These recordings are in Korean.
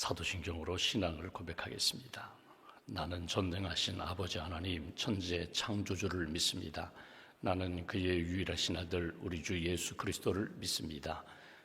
사도신경으로 신앙을 고백하겠습니다. 나는 전능하신 아버지 하나님 천지의 창조주를 믿습니다. 나는 그의 유일하신 아들 우리 주 예수 그리스도를 믿습니다.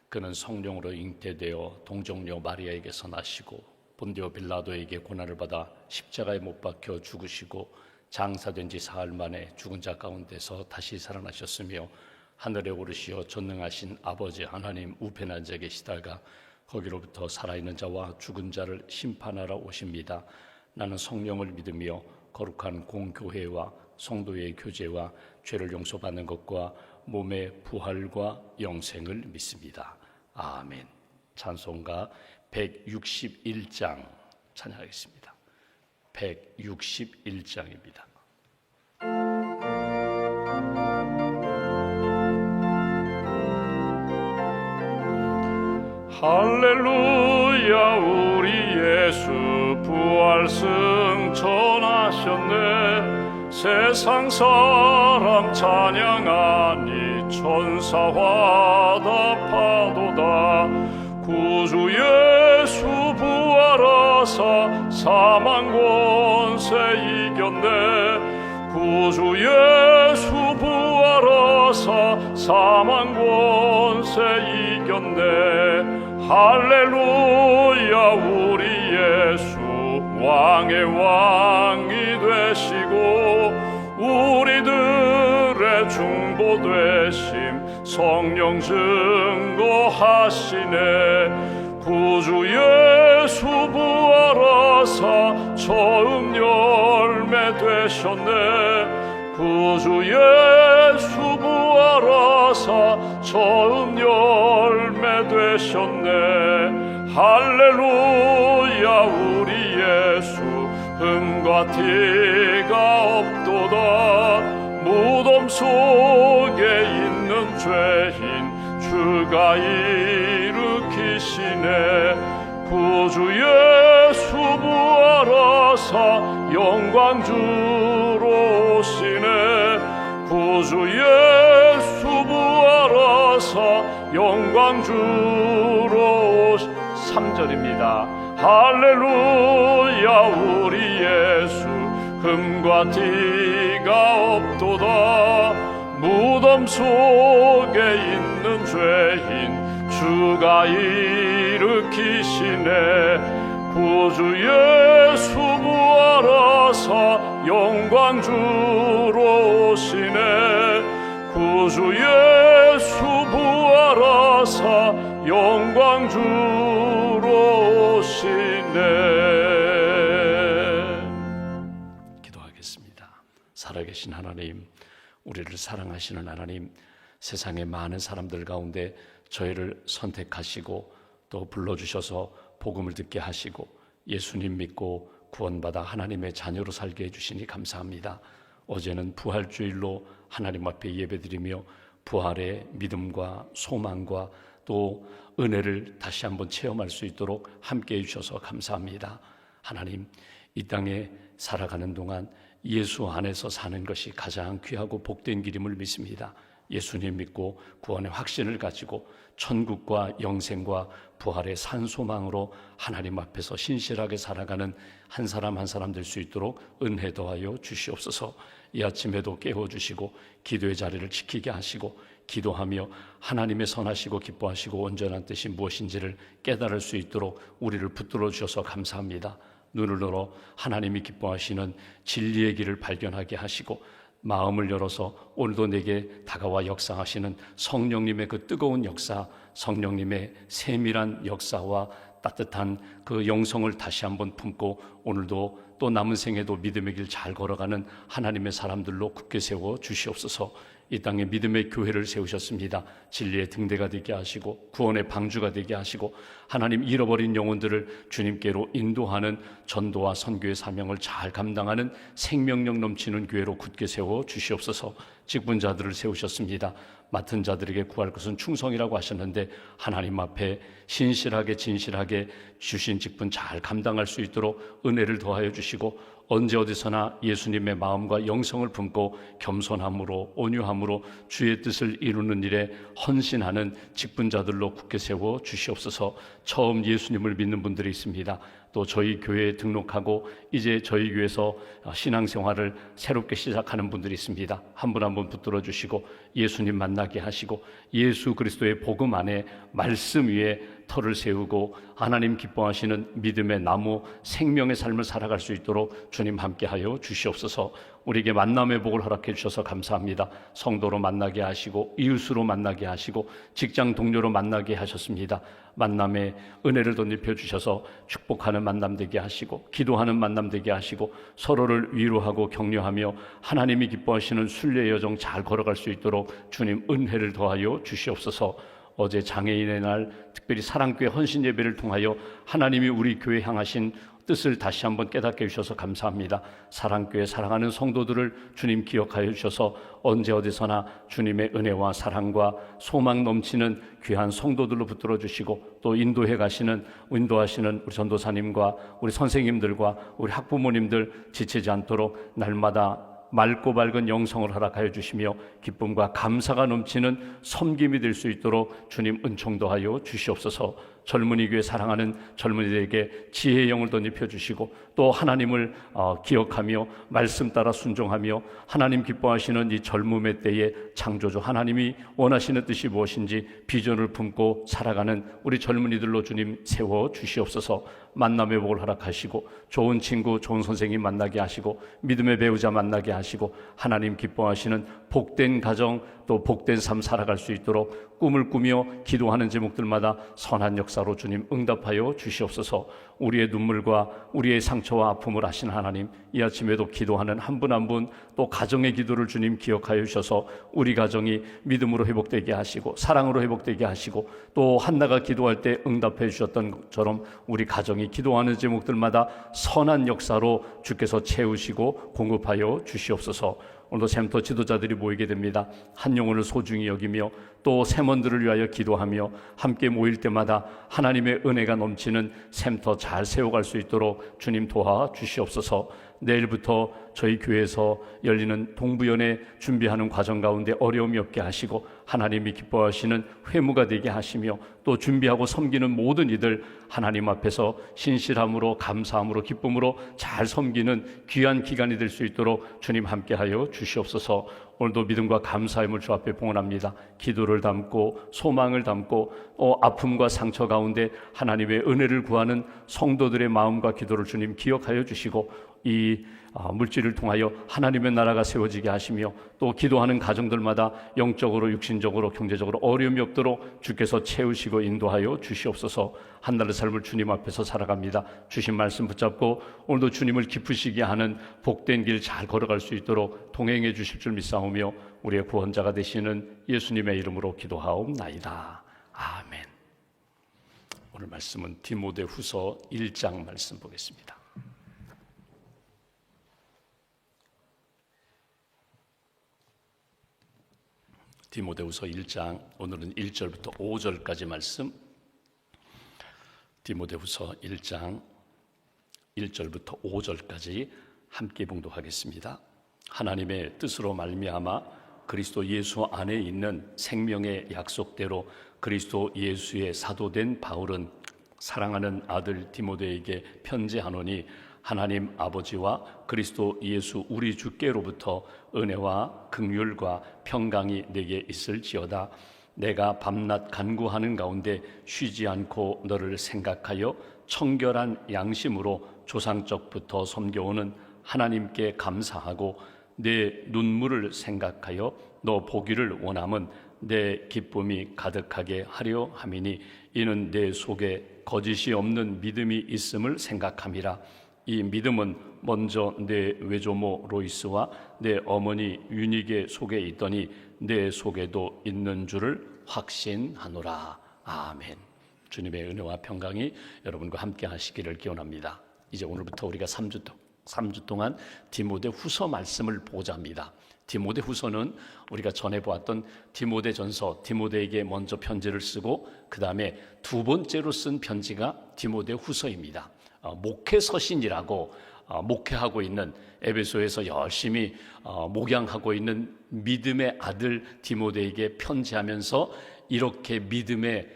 그는 성령으로 잉태되어 동정녀 마리아에게서 나시고 본디오 빌라도에게 고난을 받아 십자가에 못 박혀 죽으시고 장사된 지 사흘 만에 죽은 자 가운데서 다시 살아나셨으며 하늘에 오르시어 전능하신 아버지 하나님 우편에 앉아 계시다가 거기로부터 살아있는 자와 죽은 자를 심판하러 오십니다. 나는 성령을 믿으며 거룩한 공교회와 성도의 교제와 죄를 용서받는 것과 몸의 부활과 영생을 믿습니다. 아멘. 찬송가 161장 찬양하겠습니다. 161장입니다. 할렐루야 우리 예수 부활 승천하셨네. 세상 사람 찬양하니 천사와 답하도다. 구주 예수 부활하사 사망 권세 이겼네. 구주 예수 부활하사 사망 권세 이겼네. 할렐루야 우리 예수 왕의 왕이 되시고 우리들의 중보 되심 성령 증거하시네. 구주 예수 부활하사 처음 열매 되셨네. 구주 예수 부활하사 처음 열매 되셨네. 할렐루야 우리 예수 흠과 티가 없도다. 무덤 속에 있는 죄인 주가 일으키시네. 구주 예수 부활하사 영광 주로 오시네. 구주 예수 부활하사 영광 주로 오시 3절입니다. 할렐루야 우리 예수 흠과 티가 없도다. 무덤 속에 있는 죄인 주가 일으키시네. 구주 예수 부활하사 영광 주로 오시네. 구주 예수 부활하사 영광 주로 오시네. 기도하겠습니다. 살아계신 하나님, 우리를 사랑하시는 하나님, 세상의 많은 사람들 가운데 저희를 선택하시고 또 불러주셔서 복음을 듣게 하시고 예수님 믿고 구원받아 하나님의 자녀로 살게 해주시니 감사합니다. 어제는 부활주일로 하나님 앞에 예배드리며 부활의 믿음과 소망과 또 은혜를 다시 한번 체험할 수 있도록 함께해 주셔서 감사합니다. 하나님, 이 땅에 살아가는 동안 예수 안에서 사는 것이 가장 귀하고 복된 길임을 믿습니다. 예수님 믿고 구원의 확신을 가지고 천국과 영생과 부활의 산소망으로 하나님 앞에서 신실하게 살아가는 한 사람 한 사람 될 수 있도록 은혜 더하여 주시옵소서. 이 아침에도 깨워주시고 기도의 자리를 지키게 하시고 기도하며 하나님의 선하시고 기뻐하시고 온전한 뜻이 무엇인지를 깨달을 수 있도록 우리를 붙들어 주셔서 감사합니다. 눈을 열어 하나님이 기뻐하시는 진리의 길을 발견하게 하시고 마음을 열어서 오늘도 내게 다가와 역사하시는 성령님의 그 뜨거운 역사, 성령님의 세밀한 역사와 따뜻한 그 영성을 다시 한번 품고 오늘도 또 남은 생에도 믿음의 길 잘 걸어가는 하나님의 사람들로 굳게 세워 주시옵소서. 이 땅에 믿음의 교회를 세우셨습니다. 진리의 등대가 되게 하시고 구원의 방주가 되게 하시고 하나님 잃어버린 영혼들을 주님께로 인도하는 전도와 선교의 사명을 잘 감당하는 생명력 넘치는 교회로 굳게 세워 주시옵소서. 직분자들을 세우셨습니다. 맡은 자들에게 구할 것은 충성이라고 하셨는데 하나님 앞에 신실하게 진실하게 주신 직분 잘 감당할 수 있도록 은혜를 더하여 주시고 언제 어디서나 예수님의 마음과 영성을 품고 겸손함으로 온유함으로 주의 뜻을 이루는 일에 헌신하는 직분자들로 굳게 세워 주시옵소서. 처음 예수님을 믿는 분들이 있습니다. 또 저희 교회에 등록하고 이제 저희 교회에서 신앙생활을 새롭게 시작하는 분들이 있습니다. 한 분 한 분 붙들어 주시고 예수님 만나게 하시고 예수 그리스도의 복음 안에 말씀 위에 터를 세우고 하나님 기뻐하시는 믿음의 나무 생명의 삶을 살아갈 수 있도록 주님 함께하여 주시옵소서. 우리에게 만남의 복을 허락해 주셔서 감사합니다. 성도로 만나게 하시고 이웃으로 만나게 하시고 직장 동료로 만나게 하셨습니다. 만남의 은혜를 덧입혀 주셔서 축복하는 만남 되게 하시고 기도하는 만남 되게 하시고 서로를 위로하고 격려하며 하나님이 기뻐하시는 순례의 여정 잘 걸어갈 수 있도록 주님 은혜를 더하여 주시옵소서. 어제 장애인의 날 특별히 사랑교회 헌신 예배를 통하여 하나님이 우리 교회 향하신 뜻을 다시 한번 깨닫게 해주셔서 감사합니다. 사랑교회 사랑하는 성도들을 주님 기억하여 주셔서 언제 어디서나 주님의 은혜와 사랑과 소망 넘치는 귀한 성도들로 붙들어 주시고 또 인도하시는 우리 전도사님과 우리 선생님들과 우리 학부모님들 지치지 않도록 날마다 맑고 밝은 영성을 허락하여 주시며 기쁨과 감사가 넘치는 섬김이 될 수 있도록 주님 은총 더하여 주시옵소서. 젊은이 교회 사랑하는 젊은이들에게 지혜의 영을 덧입혀 주시고 또 하나님을 기억하며 말씀 따라 순종하며 하나님 기뻐하시는 이 젊음의 때에 창조주 하나님이 원하시는 뜻이 무엇인지 비전을 품고 살아가는 우리 젊은이들로 주님 세워 주시옵소서. 만남의 복을 허락하시고 좋은 친구 좋은 선생님 만나게 하시고 믿음의 배우자 만나게 하시고 하나님 기뻐하시는 복된 가정 또 복된 삶 살아갈 수 있도록 꿈을 꾸며 기도하는 제목들마다 선한 역사로 주님 응답하여 주시옵소서. 우리의 눈물과 우리의 상처와 아픔을 아신 하나님, 이 아침에도 기도하는 한 분 한 분 또 가정의 기도를 주님 기억하여 주셔서 우리 가정이 믿음으로 회복되게 하시고 사랑으로 회복되게 하시고 또 한나가 기도할 때 응답해 주셨던 것처럼 우리 가정이 기도하는 제목들마다 선한 역사로 주께서 채우시고 공급하여 주시옵소서. 오늘도 샘터 지도자들이 모이게 됩니다. 한 영혼을 소중히 여기며 또 샘원들을 위하여 기도하며 함께 모일 때마다 하나님의 은혜가 넘치는 샘터 잘 세워갈 수 있도록 주님 도와 주시옵소서. 내일부터 저희 교회에서 열리는 동부연회 준비하는 과정 가운데 어려움이 없게 하시고 하나님이 기뻐하시는 회무가 되게 하시며 또 준비하고 섬기는 모든 이들 하나님 앞에서 신실함으로 감사함으로 기쁨으로 잘 섬기는 귀한 기간이 될 수 있도록 주님 함께하여 주시옵소서. 오늘도 믿음과 감사함을 주 앞에 봉헌합니다. 기도를 담고 소망을 담고 아픔과 상처 가운데 하나님의 은혜를 구하는 성도들의 마음과 기도를 주님 기억하여 주시고 이 물질을 통하여 하나님의 나라가 세워지게 하시며 또 기도하는 가정들마다 영적으로 육신적으로 경제적으로 어려움이 없도록 주께서 채우시고 인도하여 주시옵소서. 한 달의 삶을 주님 앞에서 살아갑니다. 주신 말씀 붙잡고 오늘도 주님을 기쁘시게 하는 복된 길 잘 걸어갈 수 있도록 동행해 주실 줄 믿사오며 우리의 구원자가 되시는 예수님의 이름으로 기도하옵나이다. 아멘. 오늘 말씀은 디모데후서 1장 말씀 보겠습니다. 디모데후서 1장 오늘은 1절부터 5절까지 말씀. 디모데후서 1장 1절부터 5절까지 함께 봉독하겠습니다. 하나님의 뜻으로 말미암아 그리스도 예수 안에 있는 생명의 약속대로 그리스도 예수의 사도된 바울은 사랑하는 아들 디모데에게 편지하노니 하나님 아버지와 그리스도 예수 우리 주께로부터 은혜와 긍휼과 평강이 내게 있을지어다. 내가 밤낮 간구하는 가운데 쉬지 않고 너를 생각하여 청결한 양심으로 조상적부터 섬겨오는 하나님께 감사하고 내 눈물을 생각하여 너 보기를 원함은 내 기쁨이 가득하게 하려 함이니 이는 내 속에 거짓이 없는 믿음이 있음을 생각함이라. 이 믿음은 먼저 내 외조모 로이스와 내 어머니 유니게 속에 있더니 내 속에도 있는 줄을 확신하노라. 아멘. 주님의 은혜와 평강이 여러분과 함께 하시기를 기원합니다. 이제 오늘부터 우리가 3주 동안 디모데 후서 말씀을 보고자 합니다. 디모데후서는 우리가 전에 보았던 디모데전서, 디모데에게 먼저 편지를 쓰고 그 다음에 두 번째로 쓴 편지가 디모데후서입니다. 목회서신이라고 목회하고 있는, 에베소에서 열심히 목양하고 있는 믿음의 아들 디모데에게 편지하면서 이렇게 믿음의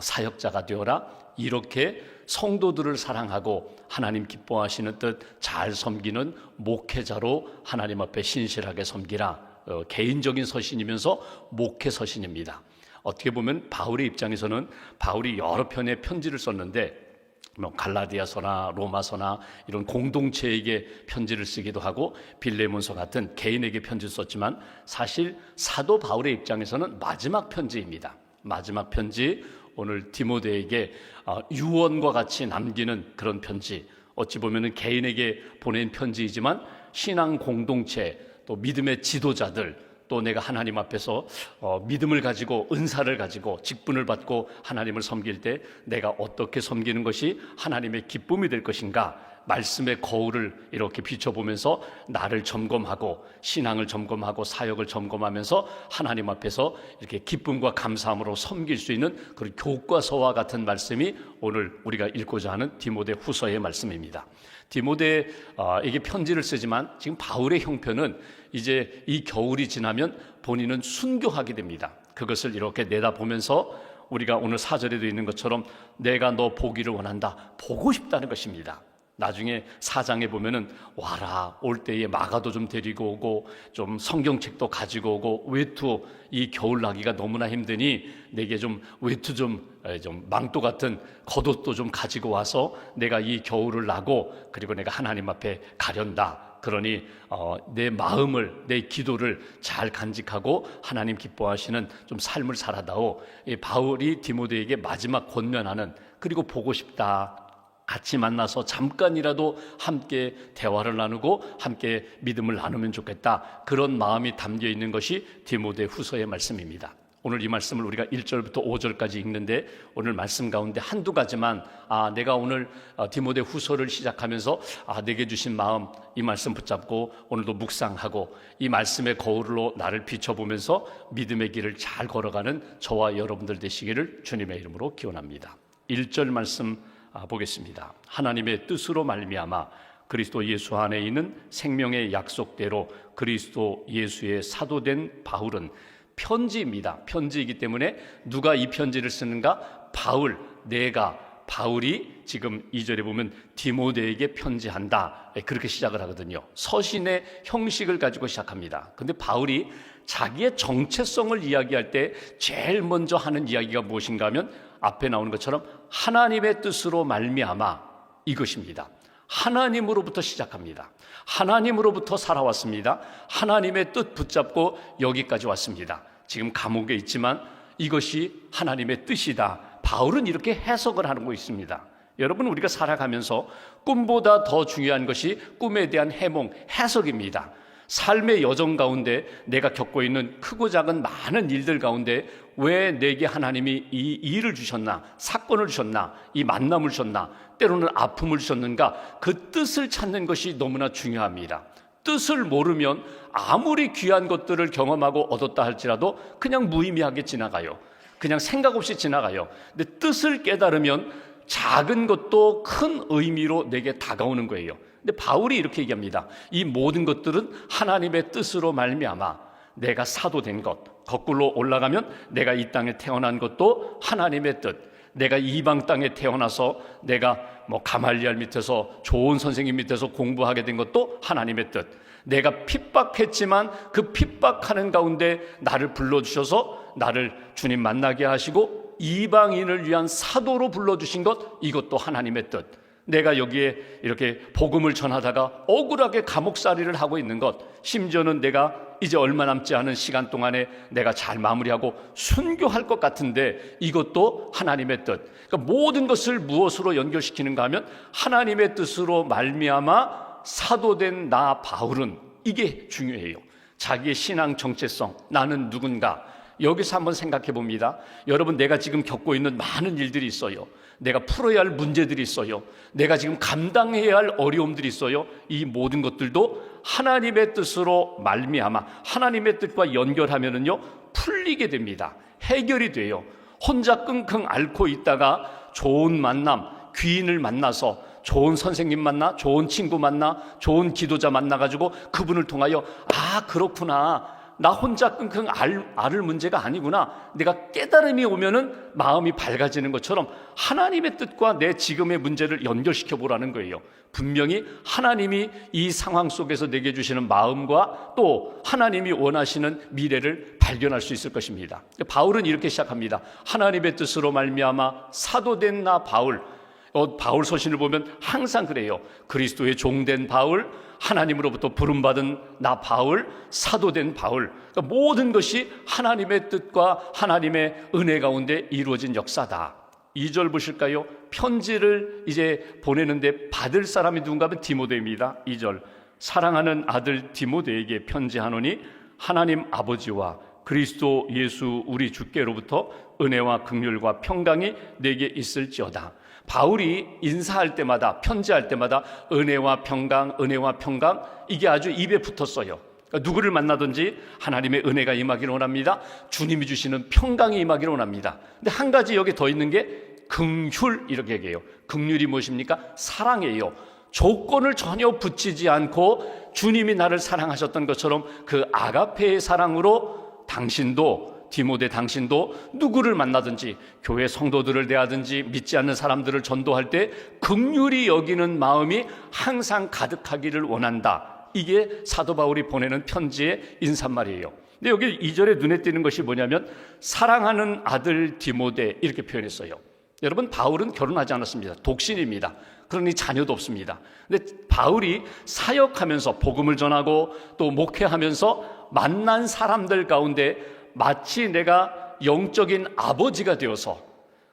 사역자가 되어라, 이렇게 성도들을 사랑하고 하나님 기뻐하시는 뜻 잘 섬기는 목회자로 하나님 앞에 신실하게 섬기라. 개인적인 서신이면서 목회 서신입니다. 어떻게 보면 바울의 입장에서는 바울이 여러 편의 편지를 썼는데 갈라디아서나 로마서나 이런 공동체에게 편지를 쓰기도 하고 빌레몬서 같은 개인에게 편지를 썼지만 사실 사도 바울의 입장에서는 마지막 편지입니다. 마지막 편지, 오늘 디모데에게 유언과 같이 남기는 그런 편지, 어찌 보면 개인에게 보낸 편지이지만 신앙 공동체, 또 믿음의 지도자들, 또 내가 하나님 앞에서 믿음을 가지고 은사를 가지고 직분을 받고 하나님을 섬길 때 내가 어떻게 섬기는 것이 하나님의 기쁨이 될 것인가, 말씀의 거울을 이렇게 비춰보면서 나를 점검하고 신앙을 점검하고 사역을 점검하면서 하나님 앞에서 이렇게 기쁨과 감사함으로 섬길 수 있는 그런 교과서와 같은 말씀이 오늘 우리가 읽고자 하는 디모데 후서의 말씀입니다. 디모데에게 편지를 쓰지만 지금 바울의 형편은 이제 이 겨울이 지나면 본인은 순교하게 됩니다. 그것을 이렇게 내다보면서 우리가 오늘 4절에도 있는 것처럼 내가 너 보기를 원한다, 보고 싶다는 것입니다. 나중에 4장에 보면은 와라, 올 때에 마가도 좀 데리고 오고 좀 성경책도 가지고 오고, 외투 이 겨울 나기가 너무나 힘드니 내게 좀 외투 좀 망토 같은 겉옷도 좀 가지고 와서 내가 이 겨울을 나고 그리고 내가 하나님 앞에 가련다. 그러니 내 마음을, 내 기도를 잘 간직하고 하나님 기뻐하시는 좀 삶을 살아다오. 이 바울이 디모데에게 마지막 권면하는, 그리고 보고 싶다, 같이 만나서 잠깐이라도 함께 대화를 나누고 함께 믿음을 나누면 좋겠다, 그런 마음이 담겨 있는 것이 디모데 후서의 말씀입니다. 오늘 이 말씀을 우리가 1절부터 5절까지 읽는데 오늘 말씀 가운데 한두 가지만 내가 오늘 디모데 후서를 시작하면서 내게 주신 마음, 이 말씀 붙잡고 오늘도 묵상하고 이 말씀의 거울로 나를 비춰보면서 믿음의 길을 잘 걸어가는 저와 여러분들 되시기를 주님의 이름으로 기원합니다. 1절 말씀 보겠습니다. 하나님의 뜻으로 말미암아 그리스도 예수 안에 있는 생명의 약속대로 그리스도 예수의 사도된 바울은, 편지입니다. 편지이기 때문에 누가 이 편지를 쓰는가? 바울, 바울이 지금 2절에 보면 디모데에게 편지한다, 그렇게 시작을 하거든요. 서신의 형식을 가지고 시작합니다. 근데 바울이 자기의 정체성을 이야기할 때 제일 먼저 하는 이야기가 무엇인가 하면 앞에 나오는 것처럼 하나님의 뜻으로 말미암아, 이것입니다. 하나님으로부터 시작합니다. 하나님으로부터 살아왔습니다. 하나님의 뜻 붙잡고 여기까지 왔습니다. 지금 감옥에 있지만 이것이 하나님의 뜻이다. 바울은 이렇게 해석을 하는 거 있습니다. 여러분, 우리가 살아가면서 꿈보다 더 중요한 것이 꿈에 대한 해몽, 해석입니다. 삶의 여정 가운데 내가 겪고 있는 크고 작은 많은 일들 가운데 왜 내게 하나님이 이 일을 주셨나, 사건을 주셨나, 이 만남을 주셨나, 때로는 아픔을 주셨는가, 그 뜻을 찾는 것이 너무나 중요합니다. 뜻을 모르면 아무리 귀한 것들을 경험하고 얻었다 할지라도 그냥 무의미하게 지나가요. 그냥 생각 없이 지나가요. 근데 뜻을 깨달으면 작은 것도 큰 의미로 내게 다가오는 거예요. 근데 바울이 이렇게 얘기합니다. 이 모든 것들은 하나님의 뜻으로 말미암아 내가 사도된 것, 거꾸로 올라가면 내가 이 땅에 태어난 것도 하나님의 뜻, 내가 이방 땅에 태어나서 내가 가말리엘 밑에서 좋은 선생님 밑에서 공부하게 된 것도 하나님의 뜻, 내가 핍박했지만 그 핍박하는 가운데 나를 불러주셔서 나를 주님 만나게 하시고 이방인을 위한 사도로 불러주신 것, 이것도 하나님의 뜻, 내가 여기에 이렇게 복음을 전하다가 억울하게 감옥살이를 하고 있는 것, 심지어는 내가 이제 얼마 남지 않은 시간 동안에 내가 잘 마무리하고 순교할 것 같은데 이것도 하나님의 뜻. 그러니까 모든 것을 무엇으로 연결시키는가 하면 하나님의 뜻으로 말미암아 사도된 나 바울은, 이게 중요해요. 자기의 신앙 정체성, 나는 누군가, 여기서 한번 생각해 봅니다. 여러분, 내가 지금 겪고 있는 많은 일들이 있어요. 내가 풀어야 할 문제들이 있어요. 내가 지금 감당해야 할 어려움들이 있어요. 이 모든 것들도 하나님의 뜻으로 말미암아 하나님의 뜻과 연결하면은요, 풀리게 됩니다. 해결이 돼요. 혼자 끙끙 앓고 있다가 좋은 만남, 귀인을 만나서 좋은 선생님 만나, 좋은 친구 만나, 좋은 기도자 만나가지고 그분을 통하여 그렇구나, 나 혼자 끙끙 앓을 문제가 아니구나, 내가 깨달음이 오면은 마음이 밝아지는 것처럼 하나님의 뜻과 내 지금의 문제를 연결시켜 보라는 거예요. 분명히 하나님이 이 상황 속에서 내게 주시는 마음과 또 하나님이 원하시는 미래를 발견할 수 있을 것입니다. 바울은 이렇게 시작합니다. 하나님의 뜻으로 말미암아 사도된 나 바울. 바울 서신을 보면 항상 그래요. 그리스도의 종된 바울, 하나님으로부터 부름받은 나 바울, 사도된 바울. 그러니까 모든 것이 하나님의 뜻과 하나님의 은혜 가운데 이루어진 역사다. 2절 보실까요? 편지를 이제 보내는데 받을 사람이 누군가 하면 디모데입니다. 2절, 사랑하는 아들 디모데에게 편지하노니 하나님 아버지와 그리스도 예수 우리 주께로부터 은혜와 긍휼과 평강이 내게 있을지어다. 바울이 인사할 때마다, 편지할 때마다 은혜와 평강, 은혜와 평강, 이게 아주 입에 붙었어요. 그러니까 누구를 만나든지 하나님의 은혜가 임하기를 원합니다. 주님이 주시는 평강이 임하기를 원합니다. 근데 한 가지 여기 더 있는 게 긍휼, 이렇게 얘기해요. 긍휼이 무엇입니까? 사랑이에요. 조건을 전혀 붙이지 않고 주님이 나를 사랑하셨던 것처럼 그 아가페의 사랑으로 당신도, 디모데 당신도 누구를 만나든지, 교회 성도들을 대하든지, 믿지 않는 사람들을 전도할 때 긍휼히 여기는 마음이 항상 가득하기를 원한다. 이게 사도 바울이 보내는 편지의 인사말이에요. 근데 여기 2절에 눈에 띄는 것이 뭐냐면 사랑하는 아들 디모데, 이렇게 표현했어요. 여러분, 바울은 결혼하지 않았습니다. 독신입니다. 그러니 자녀도 없습니다. 근데 바울이 사역하면서 복음을 전하고 또 목회하면서 만난 사람들 가운데 마치 내가 영적인 아버지가 되어서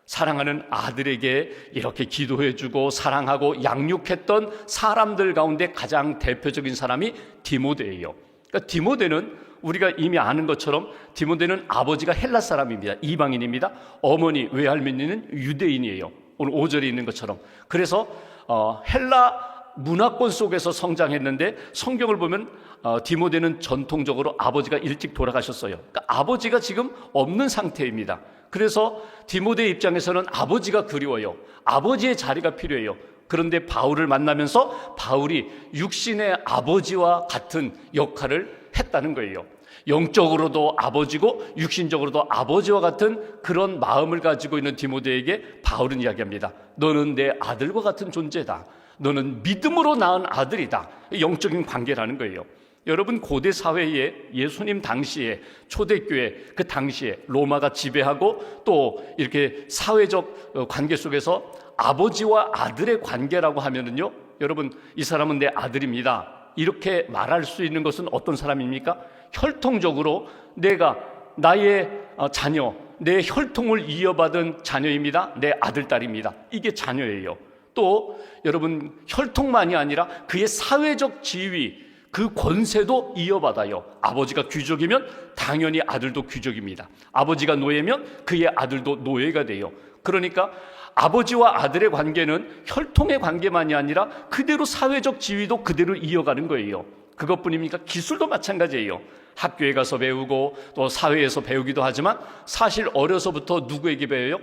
사랑하는 아들에게 이렇게 기도해주고 사랑하고 양육했던 사람들 가운데 가장 대표적인 사람이 디모데예요. 그러니까 디모데는 우리가 이미 아는 것처럼 디모데는 아버지가 헬라 사람입니다. 이방인입니다. 어머니 외할머니는 유대인이에요. 오늘 5절에 있는 것처럼. 그래서 헬라 문화권 속에서 성장했는데 성경을 보면 디모데는 전통적으로 아버지가 일찍 돌아가셨어요. 그러니까 아버지가 지금 없는 상태입니다. 그래서 디모데 입장에서는 아버지가 그리워요. 아버지의 자리가 필요해요. 그런데 바울을 만나면서 바울이 육신의 아버지와 같은 역할을 했다는 거예요. 영적으로도 아버지고 육신적으로도 아버지와 같은 그런 마음을 가지고 있는 디모데에게 바울은 이야기합니다. 너는 내 아들과 같은 존재다. 너는 믿음으로 낳은 아들이다. 영적인 관계라는 거예요. 여러분, 고대 사회에 예수님 당시에 초대교회 그 당시에 로마가 지배하고 또 이렇게 사회적 관계 속에서 아버지와 아들의 관계라고 하면은요, 여러분, 이 사람은 내 아들입니다. 이렇게 말할 수 있는 것은 어떤 사람입니까? 혈통적으로 내가 나의 자녀, 내 혈통을 이어받은 자녀입니다. 내 아들, 딸입니다. 이게 자녀예요. 또 여러분, 혈통만이 아니라 그의 사회적 지위, 그 권세도 이어받아요. 아버지가 귀족이면 당연히 아들도 귀족입니다. 아버지가 노예면 그의 아들도 노예가 돼요. 그러니까 아버지와 아들의 관계는 혈통의 관계만이 아니라 그대로 사회적 지위도 그대로 이어가는 거예요. 그것뿐입니까? 기술도 마찬가지예요. 학교에 가서 배우고 또 사회에서 배우기도 하지만 사실 어려서부터 누구에게 배워요?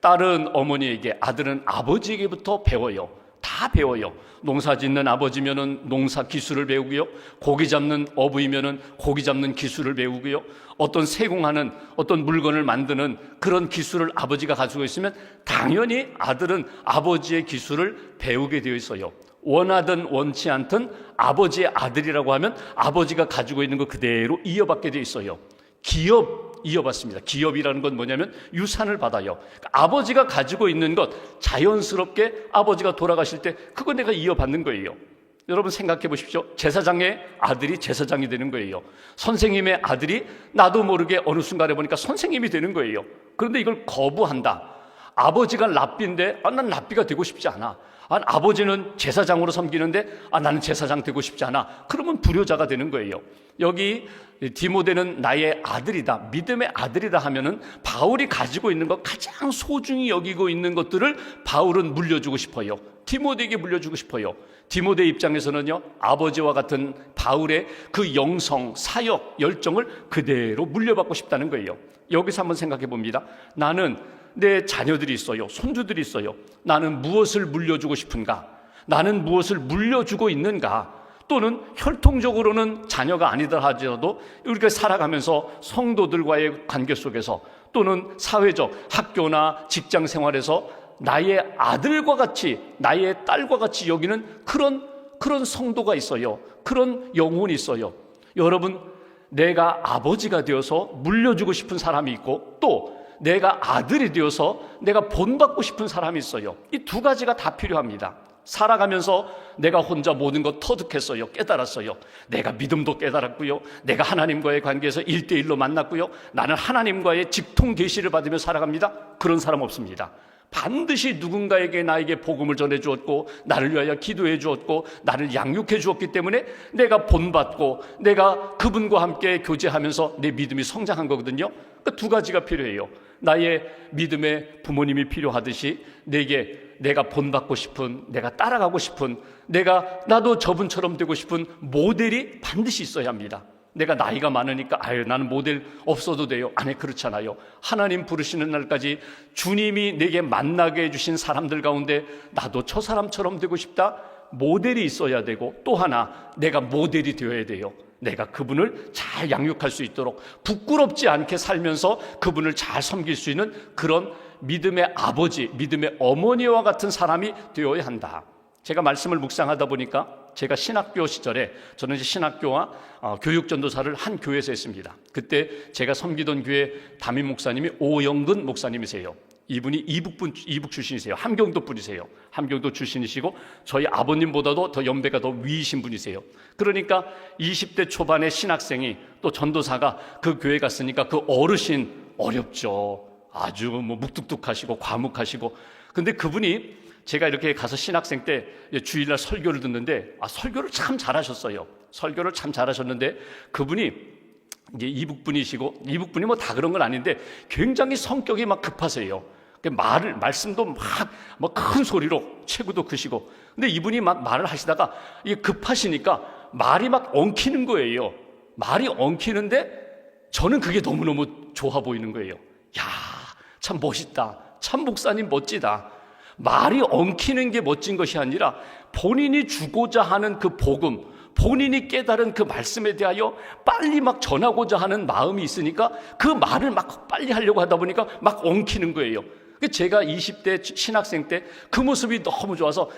딸은 어머니에게, 아들은 아버지에게부터 배워요. 다 배워요. 농사 짓는 아버지면은 농사 기술을 배우고요. 고기 잡는 어부이면은 고기 잡는 기술을 배우고요. 어떤 세공하는 어떤 물건을 만드는 그런 기술을 아버지가 가지고 있으면 당연히 아들은 아버지의 기술을 배우게 되어 있어요. 원하든 원치 않든 아버지의 아들이라고 하면 아버지가 가지고 있는 거 그대로 이어받게 되어 있어요. 기업 이어받습니다. 기업이라는 건 뭐냐면 유산을 받아요. 그러니까 아버지가 가지고 있는 것 자연스럽게 아버지가 돌아가실 때 그거 내가 이어받는 거예요. 여러분 생각해 보십시오. 제사장의 아들이 제사장이 되는 거예요. 선생님의 아들이 나도 모르게 어느 순간에 보니까 선생님이 되는 거예요. 그런데 이걸 거부한다. 아버지가 랍비인데 난 랍비가 되고 싶지 않아. 아버지는 제사장으로 섬기는데 나는 제사장 되고 싶지 않아. 그러면 불효자가 되는 거예요. 여기 디모데는 나의 아들이다, 믿음의 아들이다 하면은 바울이 가지고 있는 것, 가장 소중히 여기고 있는 것들을 바울은 물려주고 싶어요. 디모데에게 물려주고 싶어요. 디모데 입장에서는요, 아버지와 같은 바울의 그 영성, 사역, 열정을 그대로 물려받고 싶다는 거예요. 여기서 한번 생각해 봅니다. 나는 내 자녀들이 있어요. 손주들이 있어요. 나는 무엇을 물려주고 싶은가? 나는 무엇을 물려주고 있는가? 또는 혈통적으로는 자녀가 아니더라 하더라도 우리가 살아가면서 성도들과의 관계 속에서 또는 사회적 학교나 직장 생활에서 나의 아들과 같이, 나의 딸과 같이 여기는 그런 성도가 있어요. 그런 영혼이 있어요. 여러분, 내가 아버지가 되어서 물려주고 싶은 사람이 있고, 또 내가 아들이 되어서 내가 본받고 싶은 사람이 있어요. 이 두 가지가 다 필요합니다. 살아가면서 내가 혼자 모든 것 터득했어요. 깨달았어요. 내가 믿음도 깨달았고요. 내가 하나님과의 관계에서 1대1로 만났고요. 나는 하나님과의 직통 계시를 받으며 살아갑니다. 그런 사람 없습니다. 반드시 누군가에게 나에게 복음을 전해 주었고, 나를 위하여 기도해 주었고, 나를 양육해 주었기 때문에 내가 본받고 내가 그분과 함께 교제하면서 내 믿음이 성장한 거거든요. 그 두 가지가 필요해요. 나의 믿음의 부모님이 필요하듯이 내가 본받고 싶은, 내가 따라가고 싶은, 나도 저분처럼 되고 싶은 모델이 반드시 있어야 합니다. 내가 나이가 많으니까 나는 모델 없어도 돼요. 아니, 그렇잖아요. 하나님 부르시는 날까지 주님이 내게 만나게 해주신 사람들 가운데 나도 저 사람처럼 되고 싶다. 모델이 있어야 되고, 또 하나 내가 모델이 되어야 돼요. 내가 그분을 잘 양육할 수 있도록 부끄럽지 않게 살면서 그분을 잘 섬길 수 있는 그런 믿음의 아버지, 믿음의 어머니와 같은 사람이 되어야 한다. 제가 말씀을 묵상하다 보니까 제가 신학교 시절에, 저는 이제 신학교와 교육전도사를 한 교회에서 했습니다. 그때 제가 섬기던 교회 담임 목사님이 오영근 목사님이세요. 이분이 이북 출신이세요. 함경도 분이세요. 함경도 출신이시고 저희 아버님보다도 더 연배가 더 위이신 분이세요. 그러니까 20대 초반의 신학생이 또 전도사가 그 교회 갔으니까 그 어르신 어렵죠. 아주 묵뚝뚝하시고 과묵하시고. 근데 그분이 제가 이렇게 가서 신학생 때 주일날 설교를 듣는데 설교를 참 잘하셨어요. 설교를 참 잘하셨는데 그분이 이제 이북분이시고, 이북분이 다 그런 건 아닌데 굉장히 성격이 급하세요. 말씀도 큰 소리로, 체구도 크시고. 근데 이분이 말을 하시다가 이게 급하시니까 말이 엉키는 거예요. 말이 엉키는데 저는 그게 너무너무 좋아 보이는 거예요. 야, 참 멋있다. 참 목사님 멋지다. 말이 엉키는 게 멋진 것이 아니라 본인이 주고자 하는 그 복음, 본인이 깨달은 그 말씀에 대하여 빨리 전하고자 하는 마음이 있으니까 그 말을 빨리 하려고 하다 보니까 엉키는 거예요. 제가 20대 신학생 때 그 모습이 너무 좋아서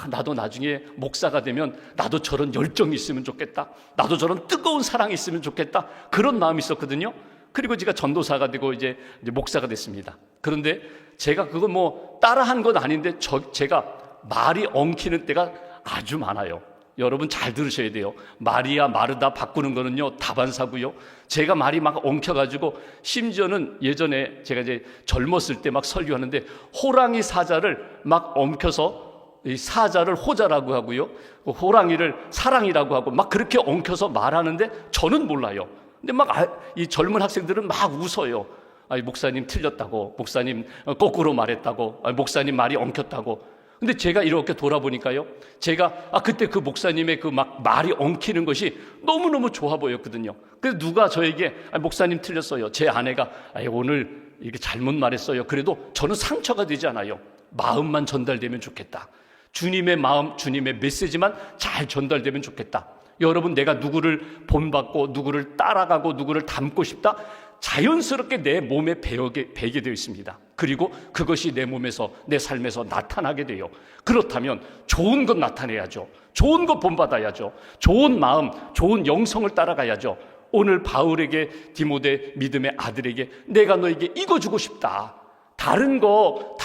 나도 나중에 목사가 되면 나도 저런 열정이 있으면 좋겠다. 나도 저런 뜨거운 사랑이 있으면 좋겠다. 그런 마음이 있었거든요. 그리고 제가 전도사가 되고 이제 목사가 됐습니다. 그런데 제가 그거 따라한 건 아닌데 제가 말이 엉키는 때가 아주 많아요. 여러분 잘 들으셔야 돼요. 말이야 마르다 바꾸는 거는요 다반사고요. 제가 말이 엉켜가지고, 심지어는 예전에 제가 이제 젊었을 때 설교하는데 호랑이 사자를 엉켜서 이 사자를 호자라고 하고요, 호랑이를 사랑이라고 하고 그렇게 엉켜서 말하는데 저는 몰라요. 근데 이 젊은 학생들은 웃어요. 목사님 틀렸다고, 목사님 거꾸로 말했다고, 목사님 말이 엉켰다고. 근데 제가 이렇게 돌아보니까요, 제가 그때 그 목사님의 그 말이 엉키는 것이 너무너무 좋아 보였거든요. 그래서 누가 저에게 목사님 틀렸어요, 제 아내가 오늘 이렇게 잘못 말했어요. 그래도 저는 상처가 되지 않아요. 마음만 전달되면 좋겠다. 주님의 마음, 주님의 메시지만 잘 전달되면 좋겠다. 여러분, 내가 누구를 본받고 누구를 따라가고 누구를 닮고 싶다, 자연스럽게 내 몸에 배게 되어 있습니다. 그리고 그것이 내 몸에서, 내 삶에서 나타나게 돼요. 그렇다면 좋은 것 나타내야죠. 좋은 것 본받아야죠. 좋은 마음, 좋은 영성을 따라가야죠. 오늘 바울에게, 디모데 믿음의 아들에게 내가 너에게 이거 주고 싶다. 다른 거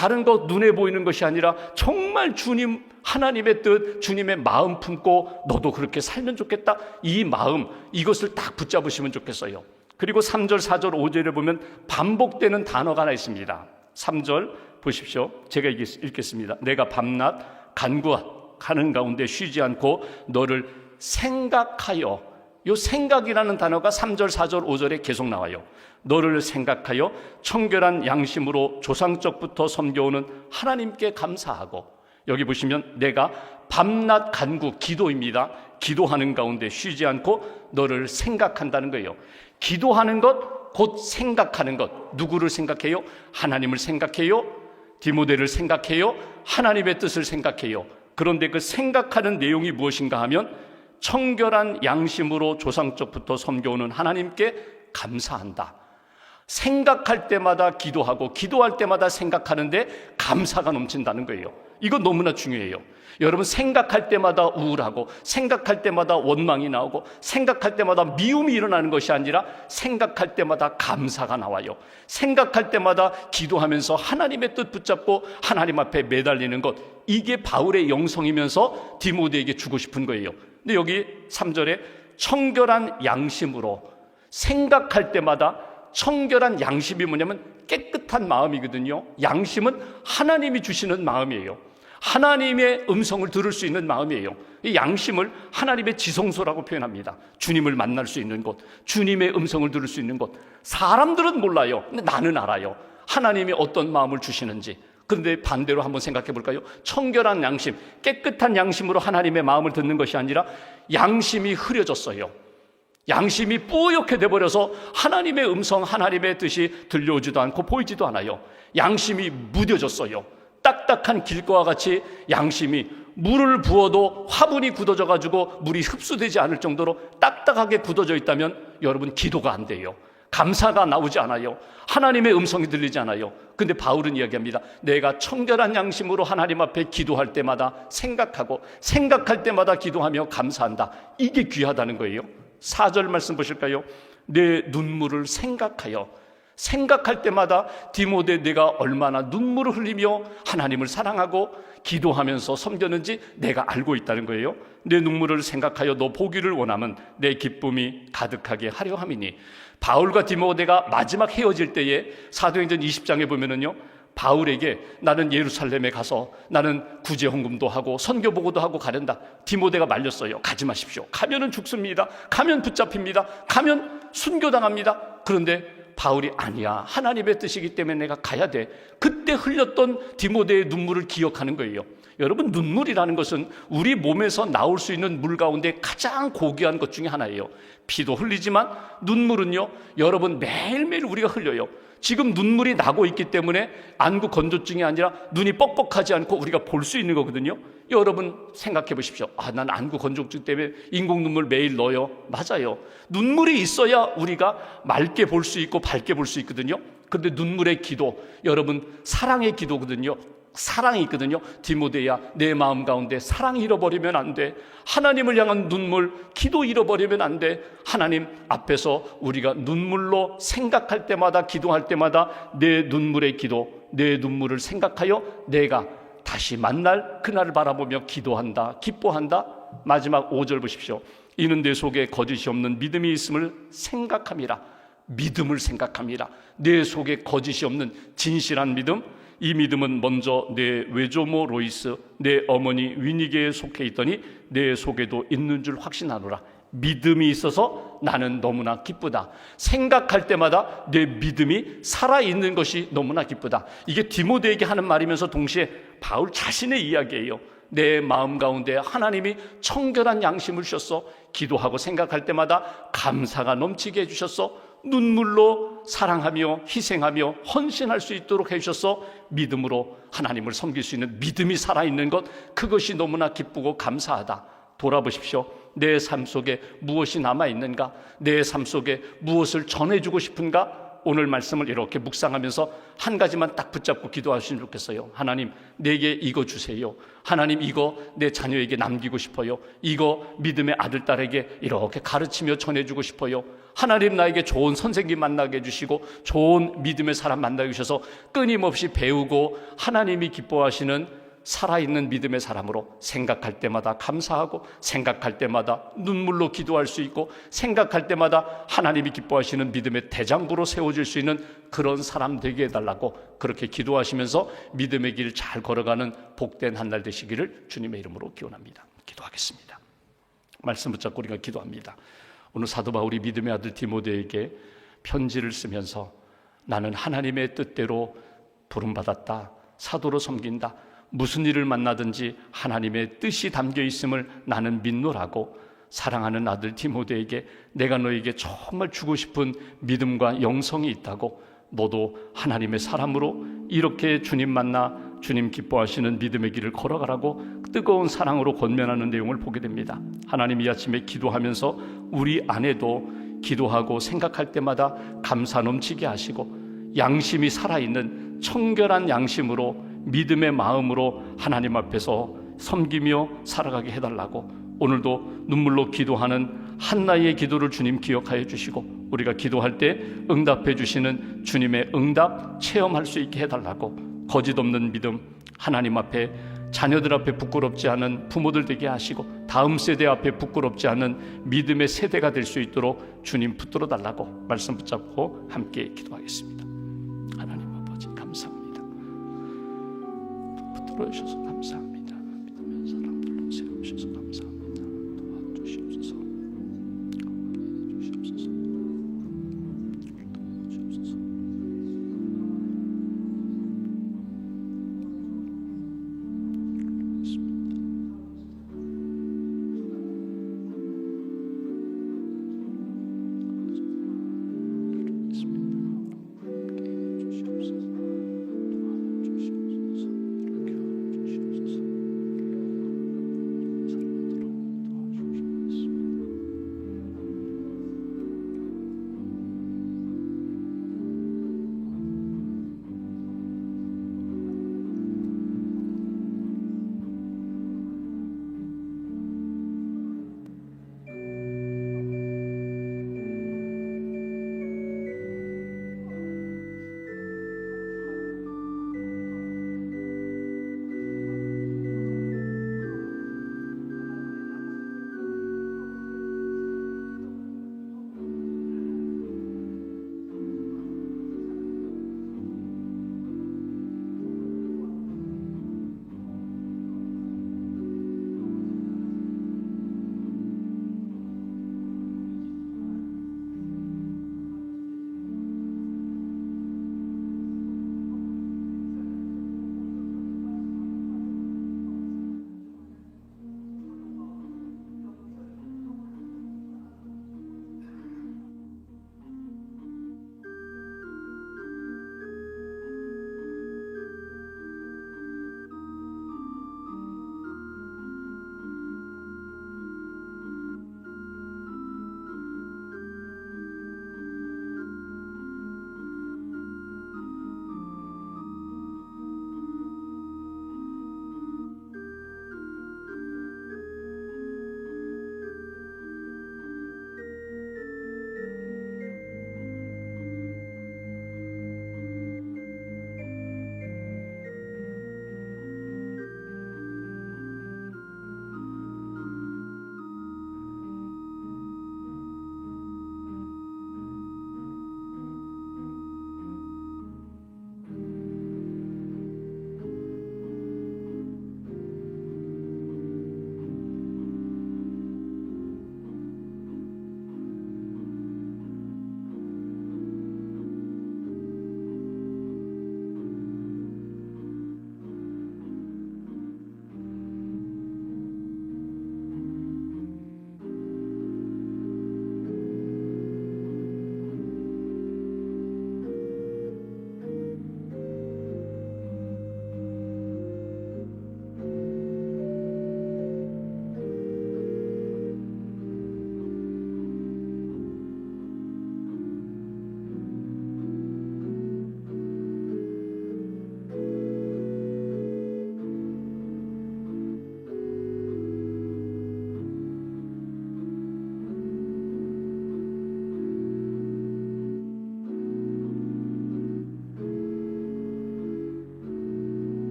눈에 보이는 것이 아니라 정말 주님, 하나님의 뜻, 주님의 마음 품고 너도 그렇게 살면 좋겠다. 이 마음, 이것을 딱 붙잡으시면 좋겠어요. 그리고 3절, 4절, 5절에 보면 반복되는 단어가 하나 있습니다. 3절 보십시오. 제가 읽겠습니다. 내가 밤낮 간구하는 가운데 쉬지 않고 너를 생각하여. 이 생각이라는 단어가 3절, 4절, 5절에 계속 나와요. 너를 생각하여 청결한 양심으로 조상적부터 섬겨오는 하나님께 감사하고, 여기 보시면 내가 밤낮 간구, 기도입니다. 기도하는 가운데 쉬지 않고 너를 생각한다는 거예요. 기도하는 것, 곧 생각하는 것. 누구를 생각해요? 하나님을 생각해요. 디모데를 생각해요. 하나님의 뜻을 생각해요. 그런데 그 생각하는 내용이 무엇인가 하면 청결한 양심으로 조상적부터 섬겨오는 하나님께 감사한다. 생각할 때마다 기도하고 기도할 때마다 생각하는데 감사가 넘친다는 거예요. 이거 너무나 중요해요. 여러분, 생각할 때마다 우울하고 생각할 때마다 원망이 나오고 생각할 때마다 미움이 일어나는 것이 아니라 생각할 때마다 감사가 나와요. 생각할 때마다 기도하면서 하나님의 뜻 붙잡고 하나님 앞에 매달리는 것, 이게 바울의 영성이면서 디모데에게 주고 싶은 거예요. 근데 여기 3절에 청결한 양심으로, 생각할 때마다 청결한 양심이 뭐냐면 깨끗한 마음이거든요. 양심은 하나님이 주시는 마음이에요. 하나님의 음성을 들을 수 있는 마음이에요. 이 양심을 하나님의 지성소라고 표현합니다. 주님을 만날 수 있는 곳, 주님의 음성을 들을 수 있는 곳. 사람들은 몰라요. 근데 나는 알아요. 하나님이 어떤 마음을 주시는지. 그런데 반대로 한번 생각해 볼까요? 청결한 양심, 깨끗한 양심으로 하나님의 마음을 듣는 것이 아니라 양심이 흐려졌어요. 양심이 뿌옇게 돼버려서 하나님의 음성, 하나님의 뜻이 들려오지도 않고 보이지도 않아요. 양심이 무뎌졌어요. 딱딱한 길가와 같이 양심이 물을 부어도 화분이 굳어져 가지고 물이 흡수되지 않을 정도로 딱딱하게 굳어져 있다면 여러분, 기도가 안 돼요. 감사가 나오지 않아요. 하나님의 음성이 들리지 않아요. 근데 바울은 이야기합니다. 내가 청결한 양심으로 하나님 앞에 기도할 때마다 생각하고 생각할 때마다 기도하며 감사한다. 이게 귀하다는 거예요. 4절 말씀 보실까요? 내 눈물을 생각하여, 생각할 때마다 디모데 내가 얼마나 눈물을 흘리며 하나님을 사랑하고 기도하면서 섬겼는지 내가 알고 있다는 거예요. 내 눈물을 생각하여 너 보기를 원하면 내 기쁨이 가득하게 하려 함이니. 바울과 디모데가 마지막 헤어질 때에 사도행전 20장에 보면은요, 바울에게 나는 예루살렘에 가서 나는 구제 헌금도 하고 선교 보고도 하고 가련다. 디모데가 말렸어요. 가지 마십시오. 가면은 죽습니다. 가면 붙잡힙니다. 가면 순교당합니다. 그런데 바울이 아니야, 하나님의 뜻이기 때문에 내가 가야 돼. 그때 흘렸던 디모데의 눈물을 기억하는 거예요. 여러분, 눈물이라는 것은 우리 몸에서 나올 수 있는 물 가운데 가장 고귀한 것 중에 하나예요. 피도 흘리지만 눈물은요, 여러분, 매일매일 우리가 흘려요. 지금 눈물이 나고 있기 때문에 안구 건조증이 아니라 눈이 뻑뻑하지 않고 우리가 볼 수 있는 거거든요. 여러분 생각해 보십시오. 난 안구 건조증 때문에 인공 눈물 매일 넣어요. 맞아요. 눈물이 있어야 우리가 맑게 볼 수 있고 밝게 볼 수 있거든요. 그런데 눈물의 기도, 여러분 사랑의 기도거든요. 사랑이 있거든요. 디모데야, 내 마음 가운데 사랑 잃어버리면 안 돼. 하나님을 향한 눈물, 기도 잃어버리면 안 돼. 하나님 앞에서 우리가 눈물로 생각할 때마다, 기도할 때마다 내 눈물의 기도, 내 눈물을 생각하여 내가 다시 만날 그날을 바라보며 기도한다, 기뻐한다. 마지막 5절 보십시오. 이는 내 속에 거짓이 없는 믿음이 있음을 생각함이라. 믿음을 생각함이라. 내 속에 거짓이 없는 진실한 믿음. 이 믿음은 먼저 내 외조모 로이스, 내 어머니 위니게에 속해 있더니 내 속에도 있는 줄 확신하노라. 믿음이 있어서 나는 너무나 기쁘다. 생각할 때마다 내 믿음이 살아있는 것이 너무나 기쁘다. 이게 디모데에게 하는 말이면서 동시에 바울 자신의 이야기예요. 내 마음 가운데 하나님이 청결한 양심을 주셨어. 기도하고 생각할 때마다 감사가 넘치게 해주셨어. 눈물로 사랑하며 희생하며 헌신할 수 있도록 해주셔서 믿음으로 하나님을 섬길 수 있는 믿음이 살아있는 것, 그것이 너무나 기쁘고 감사하다. 돌아보십시오. 내 삶 속에 무엇이 남아있는가? 내 삶 속에 무엇을 전해주고 싶은가? 오늘 말씀을 이렇게 묵상하면서 한 가지만 딱 붙잡고 기도하시면 좋겠어요. 하나님, 내게 이거 주세요. 하나님, 이거 내 자녀에게 남기고 싶어요. 이거 믿음의 아들, 딸에게 이렇게 가르치며 전해주고 싶어요. 하나님, 나에게 좋은 선생님 만나게 해주시고 좋은 믿음의 사람 만나게 해주셔서 끊임없이 배우고 하나님이 기뻐하시는 살아있는 믿음의 사람으로 생각할 때마다 감사하고 생각할 때마다 눈물로 기도할 수 있고 생각할 때마다 하나님이 기뻐하시는 믿음의 대장부로 세워질 수 있는 그런 사람 되게 해달라고 그렇게 기도하시면서 믿음의 길 잘 걸어가는 복된 한 날 되시기를 주님의 이름으로 기원합니다. 기도하겠습니다. 말씀 붙잡고 우리가 기도합니다. 오늘 사도 바울이 믿음의 아들 디모데에게 편지를 쓰면서 나는 하나님의 뜻대로 부름받았다, 사도로 섬긴다, 무슨 일을 만나든지 하나님의 뜻이 담겨 있음을 나는 믿노라고 사랑하는 아들 디모데에게 내가 너에게 정말 주고 싶은 믿음과 영성이 있다고, 너도 하나님의 사람으로 이렇게 주님 만나 주님 기뻐하시는 믿음의 길을 걸어가라고 뜨거운 사랑으로 권면하는 내용을 보게 됩니다. 하나님 이 아침에 기도하면서 우리 안에도 기도하고 생각할 때마다 감사 넘치게 하시고 양심이 살아있는 청결한 양심으로 믿음의 마음으로 하나님 앞에서 섬기며 살아가게 해달라고, 오늘도 눈물로 기도하는 한나의 기도를 주님 기억하여 주시고 우리가 기도할 때 응답해 주시는 주님의 응답 체험할 수 있게 해달라고, 거짓 없는 믿음, 하나님 앞에 자녀들 앞에 부끄럽지 않은 부모들 되게 하시고 다음 세대 앞에 부끄럽지 않은 믿음의 세대가 될 수 있도록 주님 붙들어 달라고 말씀 붙잡고 함께 기도하겠습니다. 하나님 아버지 감사합니다. 붙들어 주셔서 감사합니다.